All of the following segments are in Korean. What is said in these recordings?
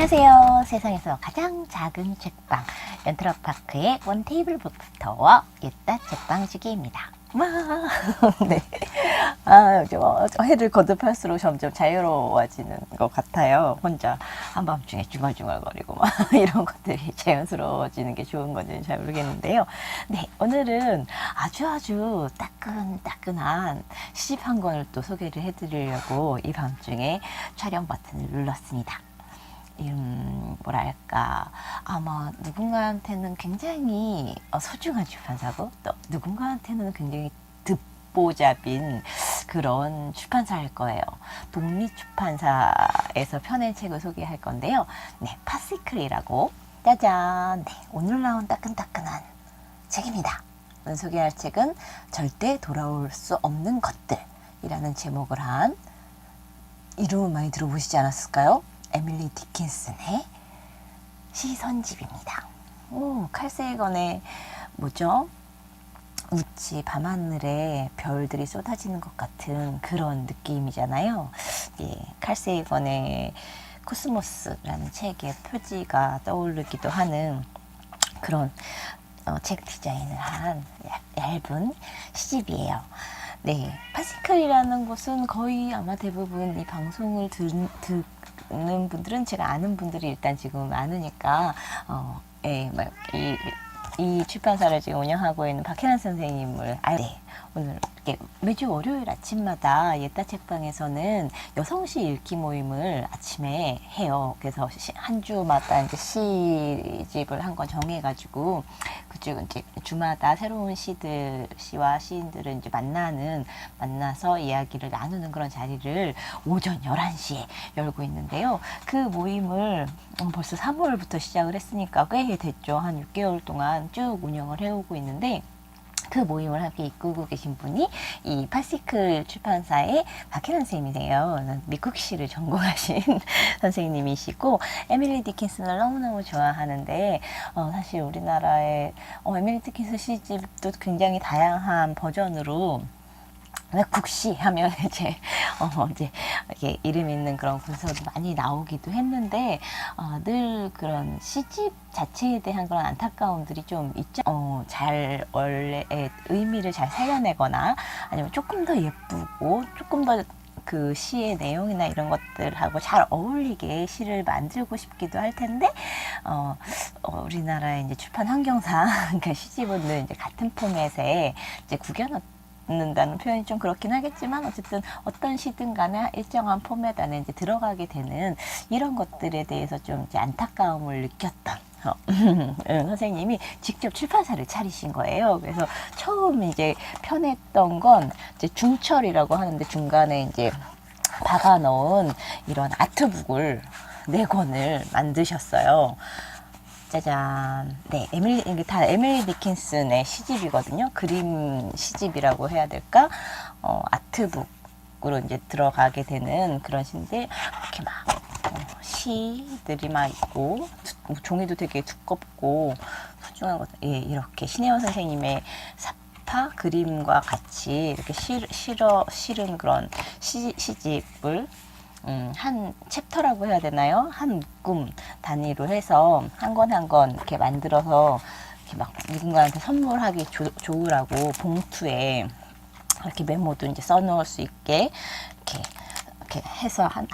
안녕하세요. 세상에서 가장 작은 책방 연트럭파크의 원테이블북부터 옛다 책방지기입니다. 와, 네. 해를 거듭할수록 점점 자유로워지는 것 같아요. 혼자 한밤중에 중얼중얼거리고 막 이런 것들이 자연스러워지는 게 좋은 건지는 잘 모르겠는데요. 네, 오늘은 아주 따끈따끈한 시집 한 권을 또 소개를 해드리려고 이 밤중에 촬영 버튼을 눌렀습니다. 뭐랄까, 아마 누군가한테는 굉장히 소중한 출판사고 또 누군가한테는 굉장히 듣보잡인 그런 출판사일 거예요. 독립출판사에서 펴낸 책을 소개할 건데요. 네, 파시클이라고, 짜잔, 네, 오늘 나온 따끈따끈한 책입니다. 오늘 소개할 책은 절대 돌아올 수 없는 것들이라는 제목을 한, 이름은 많이 들어보시지 않았을까요? 에밀리 디킨슨의 시선집입니다. 칼 세이건의 뭐죠? 우치 밤하늘에 별들이 쏟아지는 것 같은 그런 느낌이잖아요. 예, 칼 세이건의 코스모스라는 책의 표지가 떠오르기도 하는 그런 책 디자인을 한 얇은 시집이에요. 네, 파시클이라는 곳은 거의 아마 대부분 이 방송을 듣는 분들은, 제가 아는 분들이 일단 지금 많으니까 이 출판사를 지금 운영하고 있는 박혜란 선생님을 네, 오늘 이렇게 매주 월요일 아침마다 옛다 책방에서는 여성시 읽기 모임을 아침에 해요. 그래서 한 주마다 이제 시집을 한 권 정해가지고 그쪽 이제 주마다 새로운 시와 시인들을 이제 만나서 이야기를 나누는 그런 자리를 오전 11시에 열고 있는데요. 그 모임을 벌써 3월부터 시작을 했으니까 꽤 됐죠. 한 6개월 동안 쭉 운영을 해오고 있는데, 그 모임을 함께 이끌고 계신 분이 이 파시클 출판사의 박혜란 선생님이세요. 미국시를 전공하신 선생님이시고, 에밀리 디킨슨을 너무너무 좋아하는데, 사실 우리나라의 에밀리 디킨슨 시집도 굉장히 다양한 버전으로, 국시 하면 이제 이렇게 이름 있는 그런 문서도 많이 나오기도 했는데, 늘 그런 시집 자체에 대한 그런 안타까움들이 좀 있죠. 잘 원래의 의미를 잘 살려내거나 아니면 조금 더 예쁘고 조금 더 그 시의 내용이나 이런 것들하고 잘 어울리게 시를 만들고 싶기도 할 텐데, 우리나라의 이제 출판 환경상 그러니까 시집은 늘 이제 같은 포맷에 이제 구겨놓는다는 표현이 좀 그렇긴 하겠지만, 어쨌든 어떤 시든 간에 일정한 포맷 안에 이제 들어가게 되는 이런 것들에 대해서 좀 이제 안타까움을 느꼈던 선생님이 직접 출판사를 차리신 거예요. 그래서 처음 이제 펴냈던 건 이제 중철이라고 하는데, 중간에 이제 박아 넣은 이런 아트북을 4권을 만드셨어요. 짜잔. 네, 이게 다 에밀리 디킨슨의 시집이거든요. 그림 시집이라고 해야 될까? 아트북으로 이제 들어가게 되는 그런 시인데, 이렇게 막 시들이 막 있고, 종이도 되게 두껍고 소중한 것. 예, 이렇게 신혜원 선생님의 사파 그림과 같이 이렇게 실은 그런 시집을 한 챕터라고 해야 되나요? 한 묶음 단위로 해서 한 권 한 권 이렇게 만들어서 이렇게 막 누군가한테 선물하기 좋으라고 봉투에 이렇게 메모도 이제 써놓을 수 있게 이렇게 해서 한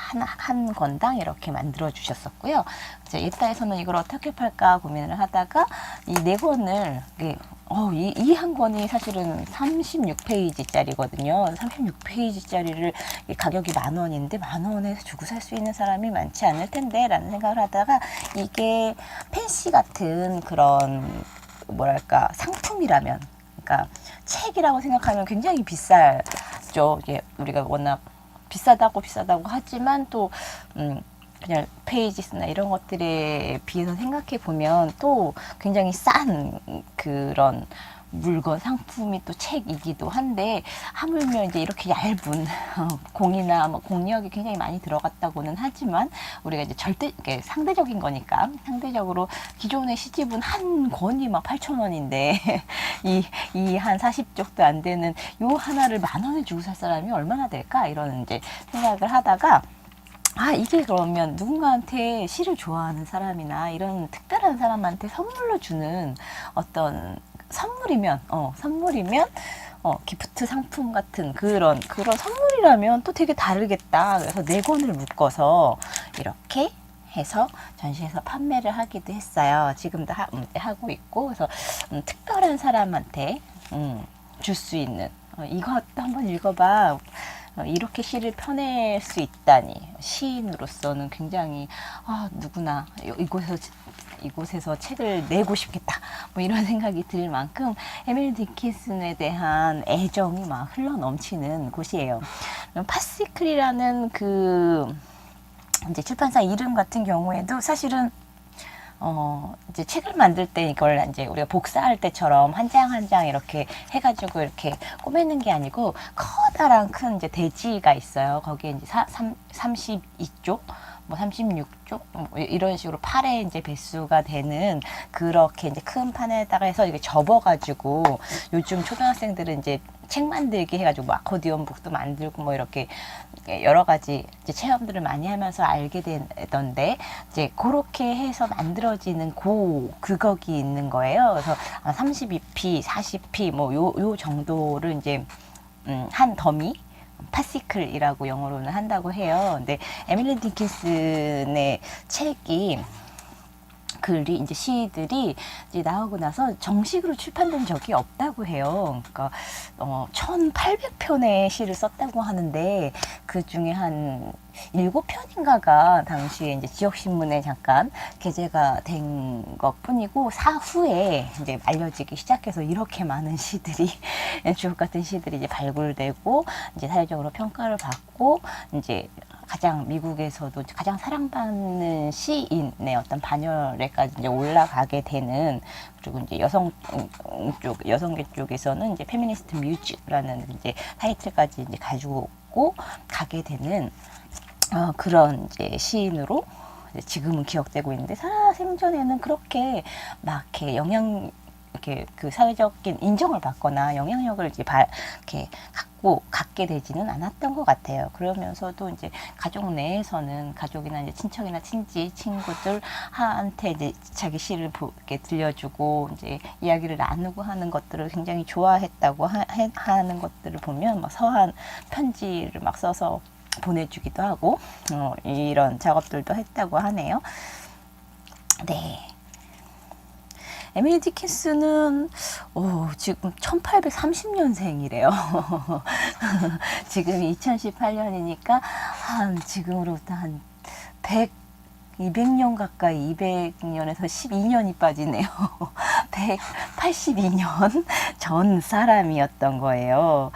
권당 이렇게 만들어 주셨었고요. 이제 옛다에서는 이걸 어떻게 팔까 고민을 하다가 이 4권을 이 한 권이 사실은 36페이지짜리거든요. 36페이지짜리를 가격이 10,000원인데 10,000원에 주고 살 수 있는 사람이 많지 않을 텐데 라는 생각을 하다가, 이게 펜시 같은 그런 뭐랄까 상품이라면, 그러니까 책이라고 생각하면 굉장히 비싸죠. 이게 우리가 워낙 비싸다고 하지만 또 그냥 페이지 수나 이런 것들에 비해서 생각해 보면 또 굉장히 싼 그런 물건, 상품이 또 책이기도 한데, 하물며 이제 이렇게 얇은 공이나 공력이 굉장히 많이 들어갔다고는 하지만, 우리가 이제 상대적인 거니까, 상대적으로 기존의 시집은 한 권이 막 8,000원인데 이 한 40쪽도 안 되는 요 하나를 10,000원에 주고 살 사람이 얼마나 될까, 이런 이제 생각을 하다가 이게 그러면 누군가한테 시를 좋아하는 사람이나 이런 특별한 사람한테 선물로 주는 어떤 선물이면 기프트 상품 같은 그런 선물이라면 또 되게 다르겠다. 그래서 네 권을 묶어서 이렇게 해서 전시해서 판매를 하기도 했어요. 지금도 하고 있고, 그래서 특별한 사람한테 줄 수 있는 이것도 한번 읽어봐. 이렇게 시를 펴낼 수 있다니 시인으로서는 굉장히 누구나 이곳에서 책을 내고 싶겠다 뭐 이런 생각이 들 만큼 에밀리 디킨슨에 대한 애정이 막 흘러 넘치는 곳이에요. 파시클이라는 그 이제 출판사 이름 같은 경우에도 사실은 이제 책을 만들 때 이걸 이제 우리가 복사할 때처럼 한 장 한 장 이렇게 해가지고 이렇게 꼬매는 게 아니고 커다란 큰 이제 대지가 있어요. 거기에 이제 32쪽, 뭐 36쪽, 뭐 이런 식으로 팔에 이제 배수가 되는 그렇게 이제 큰 판에다가 해서 이게 접어가지고 요즘 초등학생들은 이제 책 만들기 해가지고 뭐 아코디언 북도 만들고 뭐 이렇게 여러 가지 이제 체험들을 많이 하면서 알게 되던데 이제 그렇게 해서 만들어지는 그것이 있는 거예요. 그래서 32p, 40p 뭐 요 정도를 이제 한 더미 파시클이라고 영어로는 한다고 해요. 근데 에밀리 디킨슨의 책이 글이 이제 시들이 이제 나오고 나서 정식으로 출판된 적이 없다고 해요. 그러니까 1,800편의 시를 썼다고 하는데 그 중에 한 7편인가가 당시에 이제 지역 신문에 잠깐 게재가 된 것뿐이고 사후에 이제 알려지기 시작해서 이렇게 많은 시들이 주옥 같은 시들이 이제 발굴되고 이제 사회적으로 평가를 받고 이제 미국에서도 가장 사랑받는 시인의 어떤 반열에까지 이제 올라가게 되는, 그리고 이제 여성계 쪽에서는 이제 페미니스트 뮤직이라는 이제 타이틀까지 이제 가지고 가게 되는 그런 이제 시인으로 지금은 기억되고 있는데, 살아생전에는 그렇게 막 이렇게 그 사회적인 인정을 받거나 영향력을 이렇게 갖게 되지는 않았던 것 같아요. 그러면서도 이제 가족 내에서는 가족이나 이제 친척이나 친구들한테 이제 자기 시를 이렇게 들려주고 이제 이야기를 나누고 하는 것들을 굉장히 좋아했다고 하는 것들을 보면 막 서한 편지를 막 써서 보내주기도 하고 이런 작업들도 했다고 하네요. 네. 에밀리 디킨슨은 지금 1830년생이래요. 지금 2018년이니까 지금으로부터 한 200년 가까이, 200년에서 12년이 빠지네요. 182년 전 사람이었던 거예요.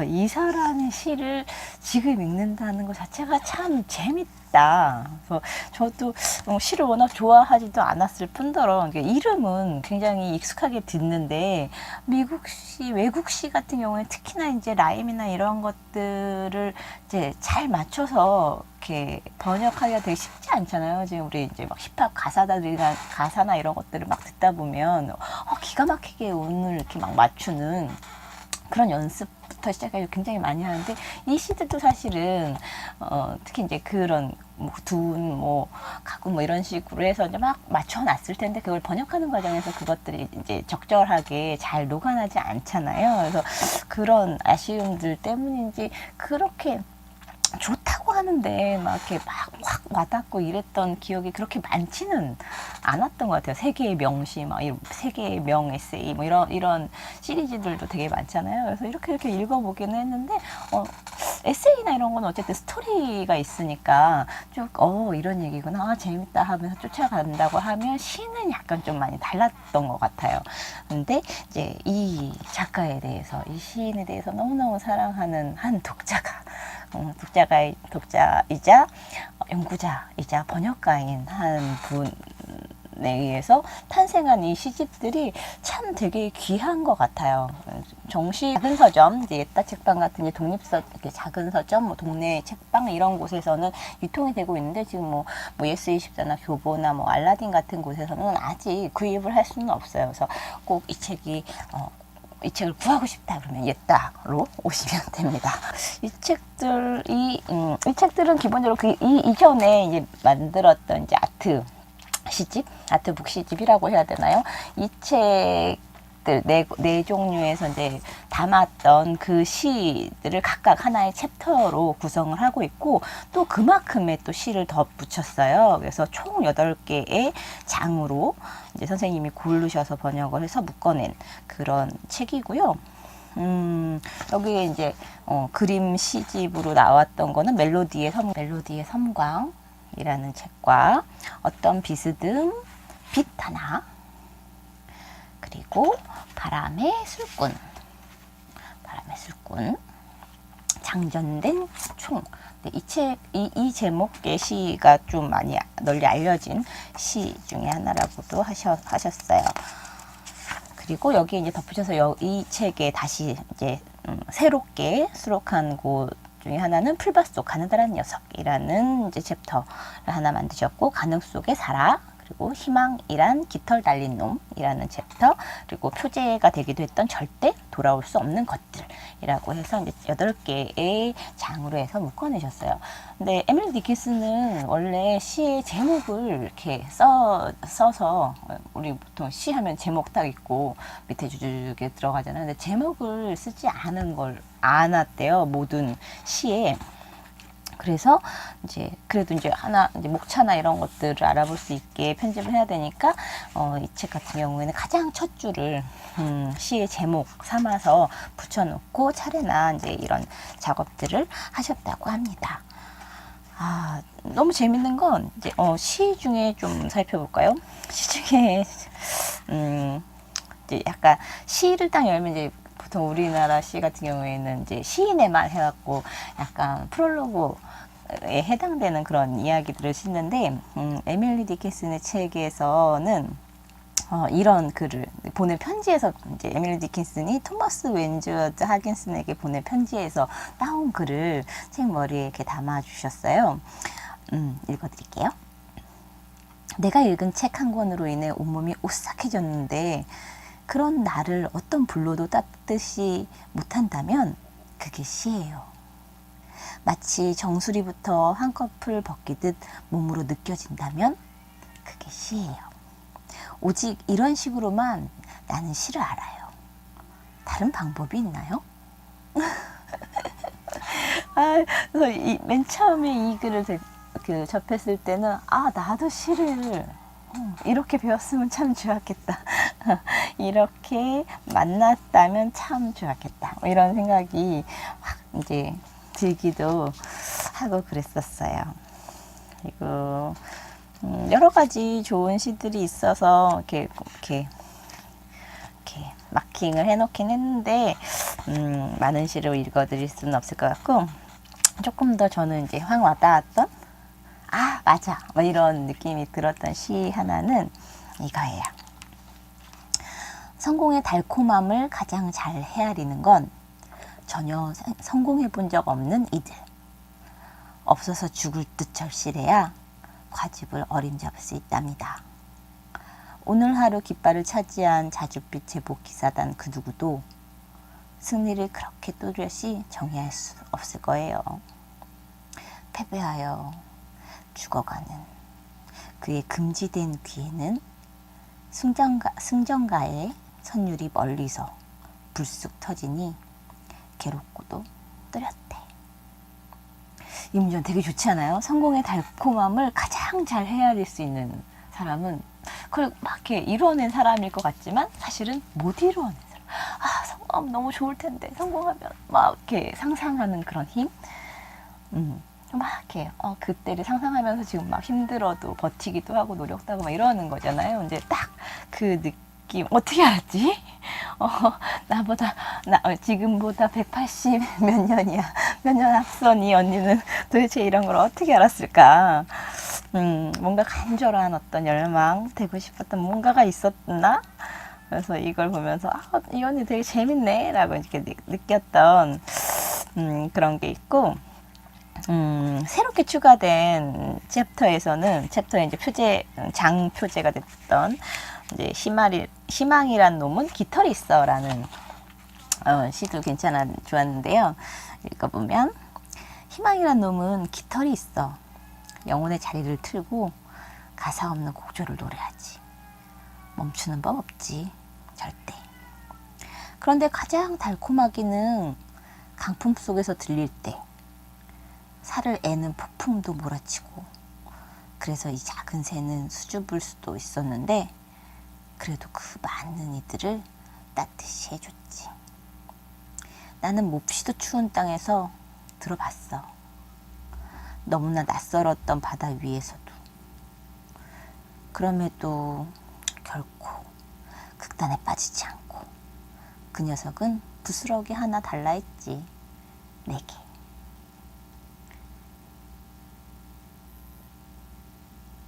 이 사람의 시를 지금 읽는다는 것 자체가 참 재밌다. 그래서 저도 시를 워낙 좋아하지도 않았을 뿐더러 이름은 굉장히 익숙하게 듣는데 미국 시, 외국 시 같은 경우에 특히나 이제 라임이나 이런 것들을 이제 잘 맞춰서 이렇게 번역하기가 되게 쉽지 않잖아요. 지금 우리 이제 막 힙합 가사나 이런 것들을 막 듣다 보면 기가 막히게 운을 이렇게 막 맞추는 그런 연습부터 시작해서 굉장히 많이 하는데, 이 시들도 사실은 특히 이제 그런 가구 이런 식으로 해서 이제 막 맞춰놨을 텐데 그걸 번역하는 과정에서 그것들이 이제 적절하게 잘 녹아나지 않잖아요. 그래서 그런 아쉬움들 때문인지 그렇게 좋다고 하는데 막 이렇게 막 확 와닿고 이랬던 기억이 그렇게 많지는 않았던 것 같아요. 세계의 명시, 세계의 명 에세이, 이런 시리즈들도 되게 많잖아요. 그래서 이렇게 읽어보기는 했는데, 에세이나 이런 건 어쨌든 스토리가 있으니까 쭉, 이런 얘기구나. 재밌다 하면서 쫓아간다고 하면 시는 약간 좀 많이 달랐던 것 같아요. 근데 이제 이 작가에 대해서, 이 시인에 대해서 너무너무 사랑하는 한 독자이자 연구자이자 번역가인 한 분에 의해서 탄생한 이 시집들이 참 되게 귀한 것 같아요. 작은 서점, 이제 옛다 책방 같은 이렇게 작은 서점, 동네 책방 이런 곳에서는 유통이 되고 있는데, 지금 예스24나 교보나 알라딘 같은 곳에서는 아직 구입을 할 수는 없어요. 그래서 꼭 이 책이 이 책을 구하고 싶다 그러면 예따로 오시면 됩니다. 이 책들은 기본적으로 이전에 이제 만들었던 이제 아트북 시집이라고 해야 되나요? 이 책들 네 종류에서 이제 담았던 그 시들을 각각 하나의 챕터로 구성을 하고 있고 또 그만큼의 또 시를 덧붙였어요. 그래서 총 8개의 장으로 이제 선생님이 고르셔서 번역을 해서 묶어낸 그런 책이고요. 여기에 이제 그림 시집으로 나왔던 거는 멜로디의 섬광이라는 책과 어떤 비스듬 빛 하나, 그리고 바람의 술꾼, 장전된 총. 이 제목의 시가 좀 많이 널리 알려진 시 중에 하나라고도 하셨어요. 그리고 여기에 이제 덧붙여서 이 책에 다시 이제 새롭게 수록한 곳 중에 하나는 풀밭 속 가느다란 녀석이라는 이제 챕터를 하나 만드셨고, 가능 속의 사라, 그리고 희망이란 깃털 달린 놈이라는 챕터, 그리고 표제가 되기도 했던 절대 돌아올 수 없는 것들이라고 해서 이제 8개의 장으로 해서 묶어내셨어요. 근데 에밀리 디킨슨은 원래 시의 제목을 이렇게 써서 우리 보통 시 하면 제목 딱 있고 밑에 주주게 들어가잖아요. 근데 제목을 쓰지 않았대요. 모든 시에. 그래서 이제 그래도 이제 목차나 이런 것들을 알아볼 수 있게 편집을 해야 되니까 이 책 같은 경우에는 가장 첫 줄을 시의 제목 삼아서 붙여놓고 차례나 이제 이런 작업들을 하셨다고 합니다. 너무 재밌는 건 이제 시 중에 좀 살펴볼까요? 시 중에 이제 약간 시를 딱 열면 이제 보통 우리나라 시 같은 경우에는 이제 시인의 말 해갖고 약간 프롤로그에 해당되는 그런 이야기들을 싣는데 에밀리 디킨슨의 책에서는 이런 글을 보낸 편지에서 이제 에밀리 디킨슨이 토머스 웬즈워드 하긴슨에게 보낸 편지에서 따온 글을 책 머리에 이렇게 담아 주셨어요. 읽어드릴게요. 내가 읽은 책 한 권으로 인해 온몸이 오싹해졌는데 그런 나를 어떤 불로도 따뜻이 못한다면 그게 시예요. 마치 정수리부터 한꺼풀 벗기듯 몸으로 느껴진다면 그게 시예요. 오직 이런 식으로만 나는 시를 알아요. 다른 방법이 있나요? 그래서 맨 처음에 이 글을 접했을 때는 나도 시를 이렇게 배웠으면 참 좋았겠다. 이렇게 만났다면 참 좋았겠다. 이런 생각이 확 이제 들기도 하고 그랬었어요. 그리고 여러 가지 좋은 시들이 있어서 이렇게 마킹을 해놓긴 했는데 많은 시를 읽어드릴 수는 없을 것 같고, 조금 더 저는 이제 확 와닿았던 맞아 이런 느낌이 들었던 시 하나는 이거예요. 성공의 달콤함을 가장 잘 헤아리는 건 전혀 성공해 본 적 없는 이들. 없어서 죽을 듯 절실해야 과즙을 어림잡을 수 있답니다. 오늘 하루 깃발을 차지한 자줏빛 제복 기사단 그 누구도 승리를 그렇게 또렷이 정의할 수 없을 거예요. 패배하여 죽어가는 그의 금지된 귀에는 승전가의 선율이 멀리서 불쑥 터지니 괴롭고도 뚜렷해. 이 문장 되게 좋지 않아요? 성공의 달콤함을 가장 잘 헤아릴 수 있는 사람은 그걸 막 이렇게 이루어낸 사람일 것 같지만 사실은 못 이루어낸 사람. 성공하면 너무 좋을 텐데, 성공하면 막 이렇게 상상하는 그런 힘. 막 이렇게 그때를 상상하면서 지금 막 힘들어도 버티기도 하고 노력도 하고 막 이러는 거잖아요. 이제 딱 그 느낌 어떻게 알았지? 지금보다 180 몇 년이야. 몇 년 앞선 이 언니는 도대체 이런 걸 어떻게 알았을까? 뭔가 간절한 어떤 열망, 되고 싶었던 뭔가가 있었나? 그래서 이걸 보면서 이 언니 되게 재밌네 라고 이렇게 느꼈던 그런 게 있고, 새롭게 추가된 챕터에서는 챕터에 이제 장 표제가 됐던 이제 희망이란 놈은 깃털이 있어라는 시도 괜찮아 좋았는데요. 읽어보면 희망이란 놈은 깃털이 있어. 영혼의 자리를 틀고 가사 없는 곡조를 노래하지. 멈추는 법 없지. 절대. 그런데 가장 달콤하기는 강풍 속에서 들릴 때 살을 애는 폭풍도 몰아치고 그래서 이 작은 새는 수줍을 수도 있었는데 그래도 그 많은 이들을 따뜻이 해줬지. 나는 몹시도 추운 땅에서 들어봤어. 너무나 낯설었던 바다 위에서도. 그럼에도 결코 극단에 빠지지 않고 그 녀석은 부스러기 하나 달라 했지. 내게.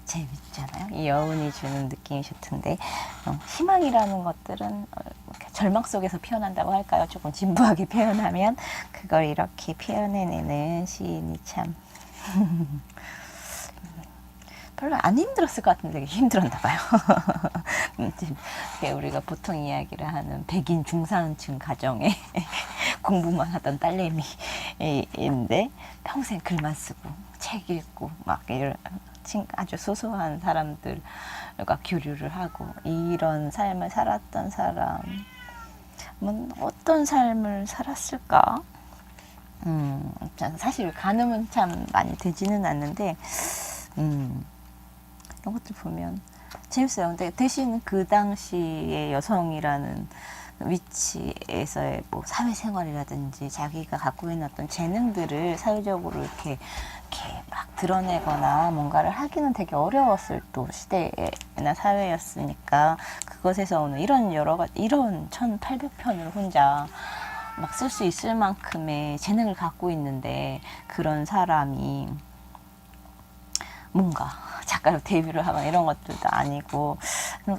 재밌잖아요. 이 여운이 주는 느낌이실 텐데 희망이라는 것들은 절망 속에서 피어난다고 할까요? 조금 진부하게 표현하면 그걸 이렇게 표현해내는 시인이 참 별로 안 힘들었을 것 같은데 되게 힘들었나 봐요. 우리가 보통 이야기를 하는 백인 중산층 가정에 공부만 하던 딸내미인데 평생 글만 쓰고 책 읽고 막 이런 아주 소소한 사람들과 교류를 하고 이런 삶을 살았던 사람은 어떤 삶을 살았을까? 사실 가늠은 참 많이 되지는 않는데 이런 것들 보면 재밌어요. 근데 대신 그 당시의 여성이라는 위치에서의 뭐 사회생활이라든지 자기가 갖고 있는 어떤 재능들을 사회적으로 이렇게 막 드러내거나 뭔가를 하기는 되게 어려웠을 또 시대나 사회였으니까 그것에서 오는 이런 이런 1800편을 혼자 막 쓸 수 있을 만큼의 재능을 갖고 있는데 그런 사람이 뭔가 작가로 데뷔를 하거나 이런 것들도 아니고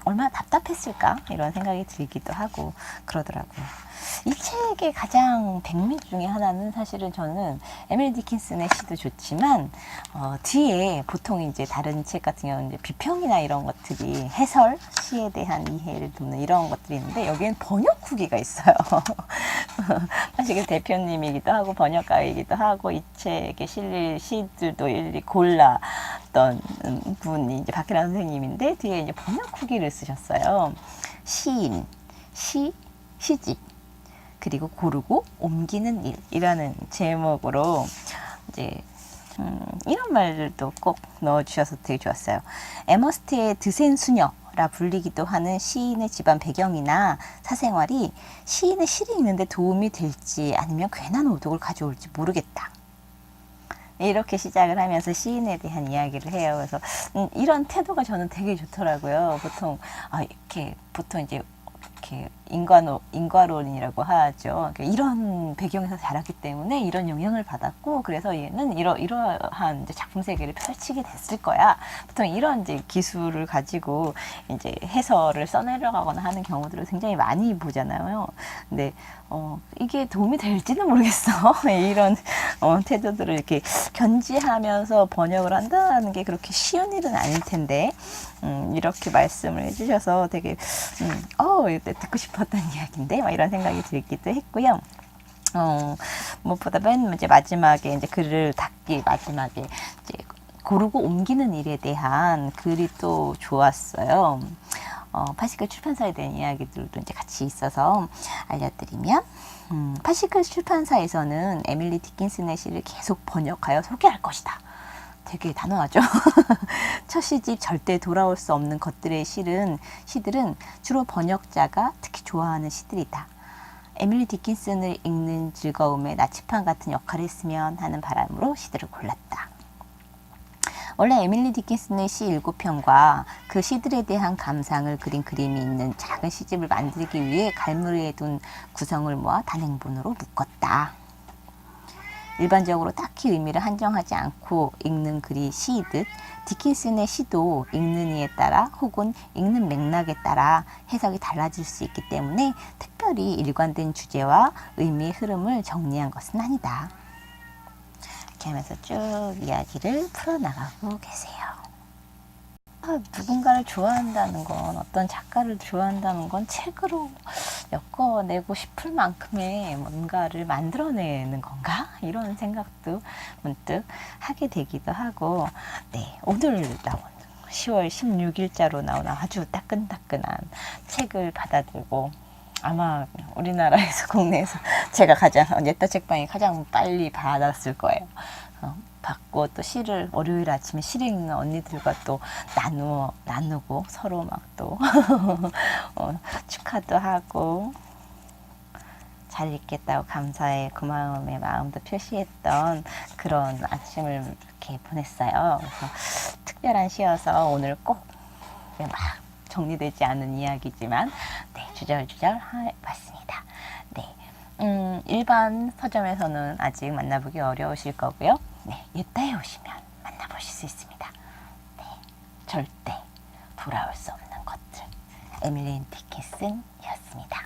얼마나 답답했을까 이런 생각이 들기도 하고 그러더라고요. 이 책의 가장 백미 중에 하나는 사실은 저는 에밀리 디킨슨의 시도 좋지만 뒤에 보통 이제 다른 책 같은 경우는 이제 비평이나 이런 것들이 해설 시에 대한 이해를 돕는 이런 것들이 있는데 여기엔 번역 후기가 있어요. 사실 대표님이기도 하고 번역가이기도 하고 이 책에 실릴 시들도 일일이 골랐던 분이 이제 박혜란 선생님인데 뒤에 이제 번역 후기를 쓰셨어요. 시인, 시집 그리고 고르고 옮기는 일이라는 제목으로 이제 이런 말들도 꼭 넣어주셔서 되게 좋았어요. 에머스트의 드센 수녀라 불리기도 하는 시인의 집안 배경이나 사생활이 시인의 시를 읽는데 도움이 될지 아니면 괜한 오독을 가져올지 모르겠다. 이렇게 시작을 하면서 시인에 대한 이야기를 해요. 그래서 이런 태도가 저는 되게 좋더라고요. 보통 이제 이렇게 인과론이라고 하죠. 이런 배경에서 자랐기 때문에 이런 영향을 받았고, 그래서 얘는 이러한 이제 작품 세계를 펼치게 됐을 거야. 보통 이런 이제 기술을 가지고 이제 해설을 써내려가거나 하는 경우들을 굉장히 많이 보잖아요. 근데 이게 도움이 될지는 모르겠어. 이런 태도들을 이렇게 견지하면서 번역을 한다는 게 그렇게 쉬운 일은 아닐 텐데, 이렇게 말씀을 해주셔서 되게 듣고 싶었던 이야기인데 막 이런 생각이 들기도 했고요. 무엇보다 맨 이제 마지막에 이제 글을 닫기 마지막에 이제 고르고 옮기는 일에 대한 글이 또 좋았어요. 파시클 출판사에 대한 이야기들도 이제 같이 있어서 알려드리면, 파시클 출판사에서는 에밀리 디킨슨의 시를 계속 번역하여 소개할 것이다. 되게 단호하죠. 첫 시집 절대 돌아올 수 없는 것들의 시들은 주로 번역자가 특히 좋아하는 시들이다. 에밀리 디킨슨을 읽는 즐거움에 나치판 같은 역할을 했으면 하는 바람으로 시들을 골랐다. 원래 에밀리 디킨슨의 시 7편과 그 시들에 대한 감상을 그린 그림이 있는 작은 시집을 만들기 위해 갈무리에 둔 구성을 모아 단행본으로 묶었다. 일반적으로 딱히 의미를 한정하지 않고 읽는 글이 시이듯 디킨슨의 시도 읽는 이에 따라 혹은 읽는 맥락에 따라 해석이 달라질 수 있기 때문에 특별히 일관된 주제와 의미의 흐름을 정리한 것은 아니다. 이렇게 하면서 쭉 이야기를 풀어나가고 계세요. 누군가를 좋아한다는 건, 어떤 작가를 좋아한다는 건 책으로 엮어내고 싶을 만큼의 뭔가를 만들어내는 건가? 이런 생각도 문득 하게 되기도 하고, 네, 오늘 나온 10월 16일자로 나온 아주 따끈따끈한 책을 받아들고, 아마 우리나라에서, 국내에서 제가 가장, 냈다 책방이 가장 빨리 받았을 거예요. 받고 또 시를 월요일 아침에 시 읽는 언니들과 또 나누고 서로 막 또 축하도 하고 잘 읽겠다고 감사의 고마움의 마음도 표시했던 그런 아침을 이렇게 보냈어요. 그래서 특별한 시여서 오늘 꼭 막 정리되지 않은 이야기지만 네, 주절주절 해봤습니다. 네, 일반 서점에서는 아직 만나보기 어려우실 거고요. 네, 예따에 오시면 만나보실 수 있습니다. 네, 절대 돌아올 수 없는 것들. 에밀리 디킨슨이었습니다.